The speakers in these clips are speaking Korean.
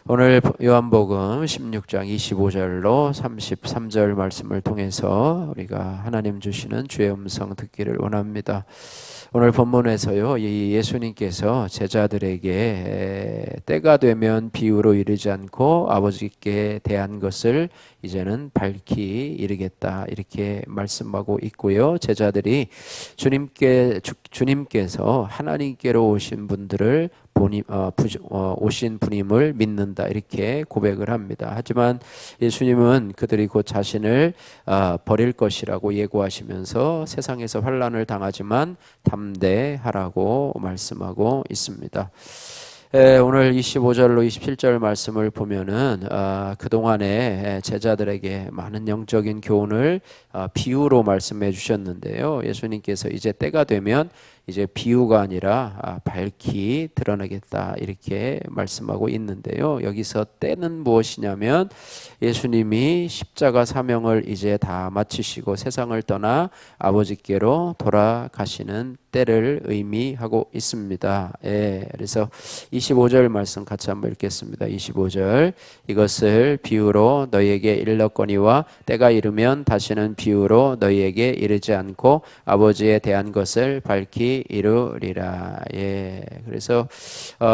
오늘 요한복음 16장 25절로 33절 말씀을 통해서 우리가 하나님 주시는 주의 음성 듣기를 원합니다. 오늘 본문에서요, 이 예수님께서 제자들에게 때가 되면 비유로 이르지 않고 아버지께 대한 것을 이제는 밝히 이르겠다 이렇게 말씀하고 있고요. 제자들이 주님께서 하나님께로 오신 분들을 오신 분임을 믿는다 이렇게 고백을 합니다. 하지만 예수님은 그들이 곧 자신을 버릴 것이라고 예고하시면서 세상에서 환난을 당하지만 담대하라고 말씀하고 있습니다. 오늘 25절로 27절 말씀을 보면은 그동안에 제자들에게 많은 영적인 교훈을 비유로 말씀해 주셨는데요. 예수님께서 이제 때가 되면 이제 비유가 아니라 밝히 드러나겠다 이렇게 말씀하고 있는데요. 여기서 때는 무엇이냐면 예수님이 십자가 사명을 이제 다 마치시고 세상을 떠나 아버지께로 돌아가시는 때를 의미하고 있습니다. 그래서 25절 말씀 같이 한번 읽겠습니다. 25절 이것을 비유로 너희에게 일렀거니와 때가 이르면 다시는 비유로 너희에게 이르지 않고 아버지에 대한 것을 밝히 이루리라. 그래서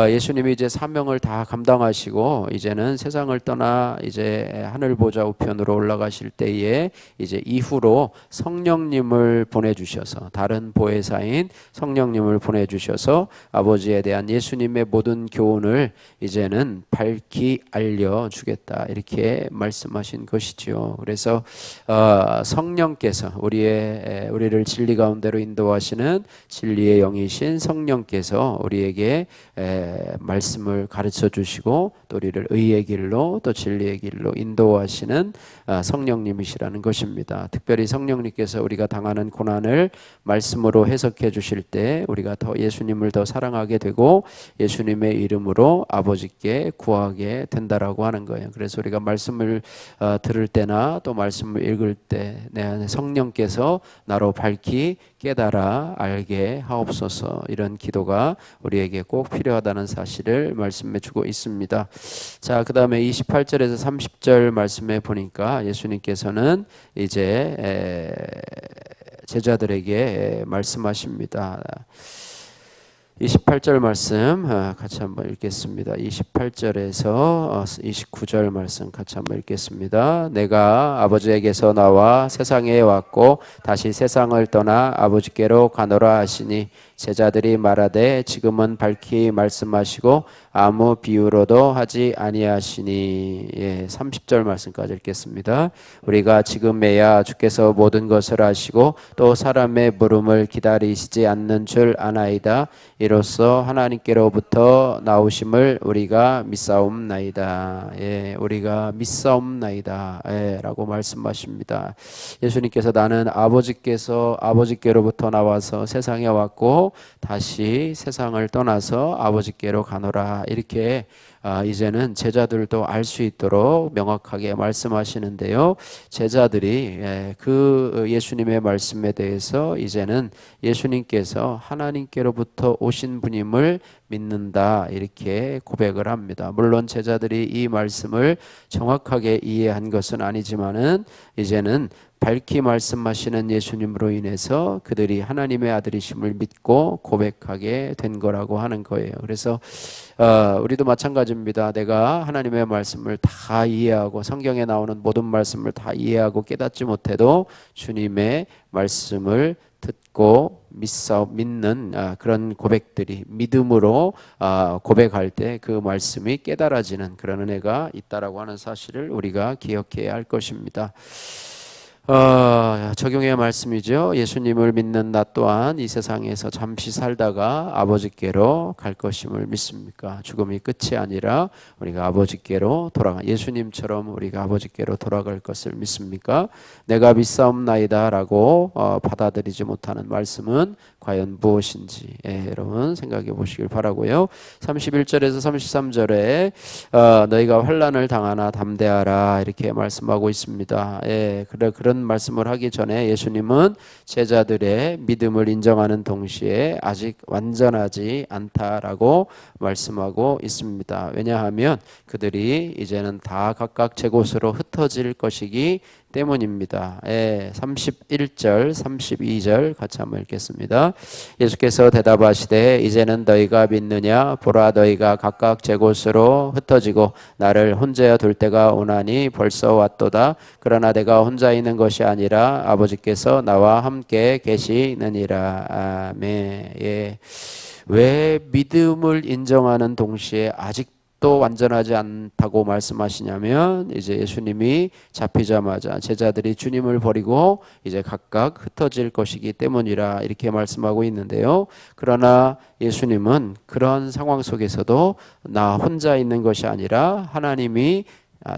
예수님이 이제 사명을 다 감당하시고 이제는 세상을 떠나 이제 하늘 보좌 우편으로 올라가실 때에 이제 이후로 성령님을 보내주셔서 다른 보혜사인 성령님을 보내주셔서 아버지에 대한 예수님의 모든 교훈을 이제는 밝히 알려주겠다 이렇게 말씀하신 것이죠. 그래서 성령께서 우리를 진리 가운데로 인도하시는 진리의 영이신 성령께서 우리에게 말씀을 가르쳐 주시고 또 우리를 의의 길로 또 진리의 길로 인도하시는 성령님이시라는 것입니다. 특별히 성령님께서 우리가 당하는 고난을 말씀으로 해석해 주실 때 우리가 더 예수님을 더 사랑하게 되고 예수님의 이름으로 아버지께 구하게 된다라고 하는 거예요. 그래서 우리가 말씀을 들을 때나 또 말씀을 읽을 때 내 안에 성령께서 나로 밝히 깨달아 알게 하옵소서 이런 기도가 우리에게 꼭 필요하다는 사실을 말씀해 주고 있습니다. 자, 그 다음에 28절에서 30절 말씀해 보니까 예수님께서는 이제 제자들에게 말씀하십니다. 28절 말씀 같이 한번 읽겠습니다. 28절에서 29절 말씀 같이 한번 읽겠습니다. 내가 아버지에게서 나와 세상에 왔고 다시 세상을 떠나 아버지께로 가노라 하시니 제자들이 말하되 지금은 밝히 말씀하시고 아무 비유로도 하지 아니하시니. 30절 말씀까지 읽겠습니다. 우리가 지금에야 주께서 모든 것을 아시고 또 사람의 물음을 기다리시지 않는 줄 아나이다. 이로써 하나님께로부터 나오심을 우리가 믿사옵나이다. 우리가 믿사옵나이다. 라고 말씀하십니다. 예수님께서 나는 아버지께로부터 나와서 세상에 왔고 다시 세상을 떠나서 아버지께로 가노라 이렇게 이제는 제자들도 알 수 있도록 명확하게 말씀하시는데요. 제자들이 그 예수님의 말씀에 대해서 이제는 예수님께서 하나님께로부터 오신 분임을 믿는다 이렇게 고백을 합니다. 물론 제자들이 이 말씀을 정확하게 이해한 것은 아니지만은 이제는 밝히 말씀하시는 예수님으로 인해서 그들이 하나님의 아들이심을 믿고 고백하게 된 거라고 하는 거예요. 그래서 우리도 마찬가지입니다. 내가 하나님의 말씀을 다 이해하고 성경에 나오는 모든 말씀을 다 이해하고 깨닫지 못해도 주님의 말씀을 듣고 믿는 그런 고백들이 믿음으로 고백할 때 그 말씀이 깨달아지는 그런 은혜가 있다라고 하는 사실을 우리가 기억해야 할 것입니다. 적용의 말씀이죠. 예수님을 믿는 나 또한 이 세상에서 잠시 살다가 아버지께로 갈 것임을 믿습니까? 죽음이 끝이 아니라 우리가 아버지께로 예수님처럼 우리가 아버지께로 돌아갈 것을 믿습니까? 내가 믿사옵나이다 라고 받아들이지 못하는 말씀은 과연 무엇인지 여러분 생각해 보시길 바라고요. 31절에서 33절에 너희가 환난을 당하나 담대하라 이렇게 말씀하고 있습니다. 그런 그런 말씀을 하기 전에 예수님은 제자들의 믿음을 인정하는 동시에 아직 완전하지 않다라고 말씀하고 있습니다. 왜냐하면 그들이 이제는 다 각각 제 곳으로 흩어질 것이기 때문입니다. 31절, 32절 같이 한번 읽겠습니다. 예수께서 대답하시되 이제는 너희가 믿느냐? 보라, 너희가 각각 제 곳으로 흩어지고 나를 혼자 둘 때가 오나니 벌써 왔도다. 그러나 내가 혼자 있는 것이 아니라 아버지께서 나와 함께 계시느니라. 아멘. 예. 왜 믿음을 인정하는 동시에 아직도 완전하지 않다고 말씀하시냐면, 이제 예수님이 잡히자마자 제자들이 주님을 버리고 이제 각각 흩어질 것이기 때문이라 이렇게 말씀하고 있는데요. 그러나 예수님은 그런 상황 속에서도 나 혼자 있는 것이 아니라 하나님이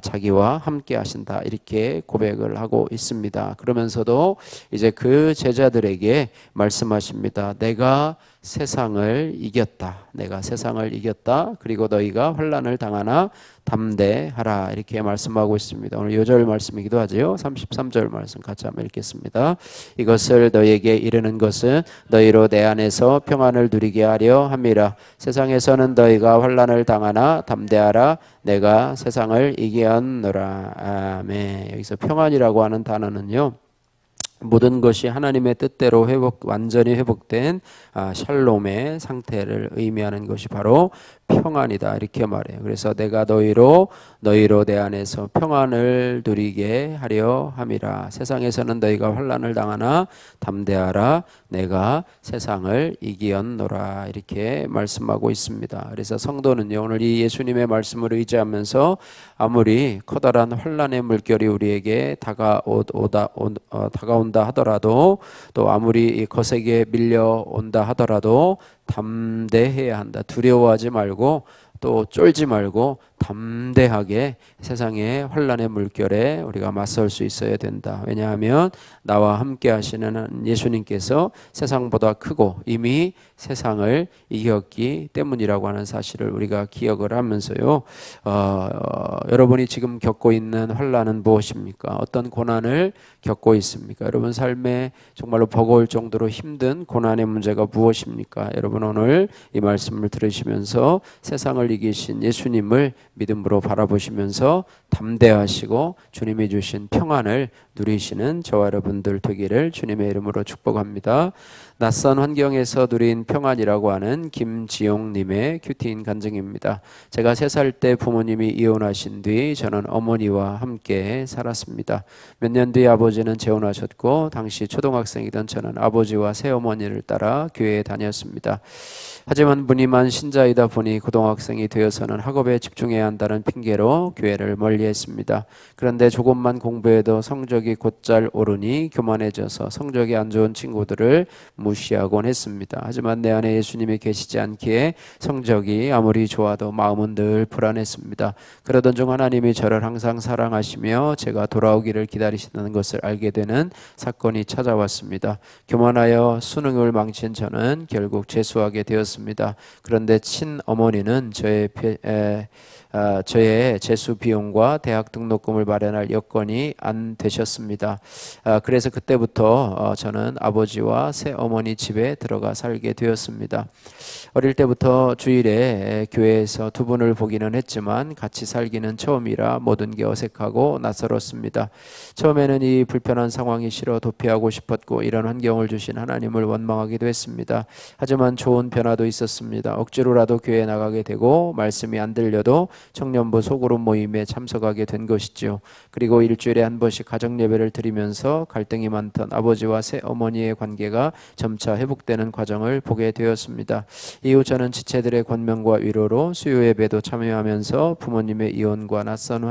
자기와 함께 하신다 이렇게 고백을 하고 있습니다. 그러면서도 이제 그 제자들에게 말씀하십니다. 내가 세상을 이겼다. 내가 세상을 이겼다. 그리고 너희가 환난을 당하나 담대하라 이렇게 말씀하고 있습니다. 오늘 요절 말씀이기도 하죠. 33절 말씀 같이 한번 읽겠습니다. 이것을 너희에게 이르는 것은 너희로 내 안에서 평안을 누리게 하려 함이라. 세상에서는 너희가 환난을 당하나 담대하라. 내가 세상을 이기었노라. 아멘. 여기서 평안이라고 하는 단어는요, 모든 것이 하나님의 뜻대로 완전히 회복된 샬롬의 상태를 의미하는 것이 바로 평안이다 이렇게 말해요. 그래서 내가 너희로 내 안에서 평안을 누리게 하려 함이라. 세상에서는 너희가 환난을 당하나 담대하라. 내가 세상을 이기었노라 이렇게 말씀하고 있습니다. 그래서 성도는요, 오늘 이 예수님의 말씀을 의지하면서 아무리 커다란 환난의 물결이 우리에게 다가온다 하더라도, 또 아무리 거세게 밀려온다 하더라도 담대해야 한다. 두려워하지 말고 또 쫄지 말고 담대하게 세상의 환난의 물결에 우리가 맞설 수 있어야 된다. 왜냐하면 나와 함께 하시는 예수님께서 세상보다 크고 이미 세상을 이겼기 때문이라고 하는 사실을 우리가 기억을 하면서요, 여러분이 지금 겪고 있는 환난은 무엇입니까? 어떤 고난을 겪고 있습니까? 여러분 삶에 정말로 버거울 정도로 힘든 고난의 문제가 무엇입니까? 여러분 오늘 이 말씀을 들으시면서 세상을 이기신 예수님을 믿음으로 바라보시면서 담대하시고 주님이 주신 평안을 누리시는 저와 여러분들 되기를 주님의 이름으로 축복합니다. 낯선 환경에서 누린 평안이라고 하는 김지용님의 큐티인 간증입니다. 제가 3살 때 부모님이 이혼하신 뒤 저는 어머니와 함께 살았습니다. 몇 년 뒤 아버지는 재혼하셨고 당시 초등학생이던 저는 아버지와 새어머니를 따라 교회에 다녔습니다. 하지만 무늬만 신자이다 보니 고등학생이 되어서는 학업에 집중해야 한다는 핑계로 교회를 멀리했습니다. 그런데 조금만 공부해도 성적이 곧잘 오르니 교만해져서 성적이 안 좋은 친구들을 무시하곤 했습니다. 하지만 내 안에 예수님이 계시지 않기에 성적이 아무리 좋아도 마음은 늘 불안했습니다. 그러던 중 하나님이 저를 항상 사랑하시며 제가 돌아오기를 기다리신다는 것을 알게 되는 사건이 찾아왔습니다. 교만하여 수능을 망친 저는 결국 재수하게 되었습니다. 그런데 친어머니는 저의 재수 비용과 대학 등록금을 마련할 여건이 안 되셨습니다. 그래서 그때부터 저는 아버지와 새어머니 집에 들어가 살게 되었습니다. 어릴 때부터 주일에 교회에서 두 분을 보기는 했지만 같이 살기는 처음이라 모든 게 어색하고 낯설었습니다. 처음에는 이 불편한 상황이 싫어 도피하고 싶었고 이런 환경을 주신 하나님을 원망하기도 했습니다. 하지만 좋은 변화도 있었습니다. 억지로라도 교회에 나가게 되고 말씀이 안 들려도 청년부 소그룹 모임에 참석하게 된 것이죠. 그리고 일주일에 한 번씩 가정예배를 드리면서 갈등이 많던 아버지와 새어머니의 관계가 점차 회복되는 과정을 보게 되었습니다. 이후 저는 지체들의 권면과 위로로 수요예배도 참여하면서 부모님의 이혼과 낯선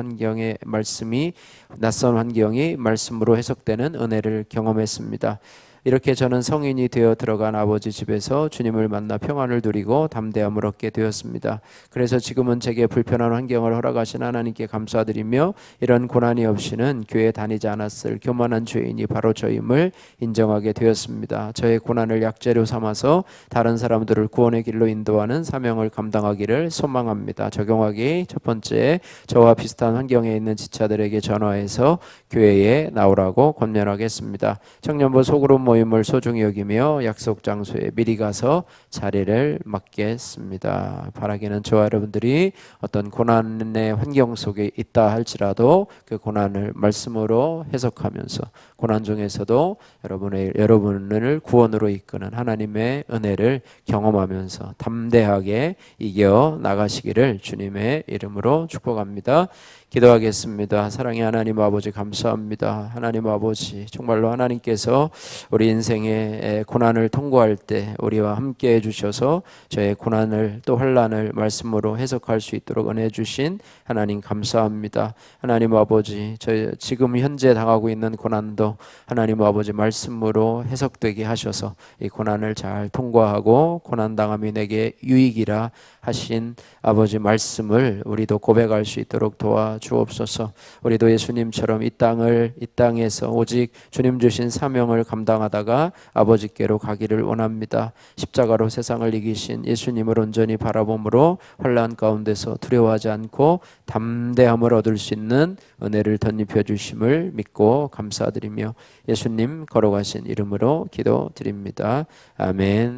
환경이 말씀으로 해석되는 은혜를 경험했습니다. 이렇게 저는 성인이 되어 들어간 아버지 집에서 주님을 만나 평안을 누리고 담대함을 얻게 되었습니다. 그래서 지금은 제게 불편한 환경을 허락하신 하나님께 감사드리며 이런 고난이 없이는 교회에 다니지 않았을 교만한 죄인이 바로 저임을 인정하게 되었습니다. 저의 고난을 약재로 삼아서 다른 사람들을 구원의 길로 인도하는 사명을 감당하기를 소망합니다. 적용하기 첫 번째, 저와 비슷한 환경에 있는 지체들에게 전화해서 교회에 나오라고 권면하겠습니다. 청년부 소그룹 모임을 소중히 여기며 약속 장소에 미리 가서 자리를 맡겠습니다. 바라기는 저와 여러분들이 어떤 고난의 환경 속에 있다 할지라도 그 고난을 말씀으로 해석하면서 고난 중에서도 여러분을 구원으로 이끄는 하나님의 은혜를 경험하면서 담대하게 이겨 나가시기를 주님의 이름으로 축복합니다. 기도하겠습니다. 사랑의 하나님 아버지 감사합니다. 하나님 아버지 정말로 하나님께서 우리 인생의 고난을 통과할 때 우리와 함께 해주셔서 저의 고난을 또 환난을 말씀으로 해석할 수 있도록 은혜 주신 하나님 감사합니다. 하나님 아버지 저 지금 현재 당하고 있는 고난도 하나님 아버지 말씀으로 해석되게 하셔서 이 고난을 잘 통과하고 고난당함이 내게 유익이라 하신 아버지 말씀을 우리도 고백할 수 있도록 도와주옵소서. 우리도 예수님처럼 이 땅에서 오직 주님 주신 사명을 감당하다가 아버지께로 가기를 원합니다. 십자가로 세상을 이기신 예수님을 온전히 바라봄으로 환난 가운데서 두려워하지 않고 담대함을 얻을 수 있는 은혜를 덧입혀 주심을 믿고 감사드리며 예수님 걸어가신 이름으로 기도드립니다. 아멘.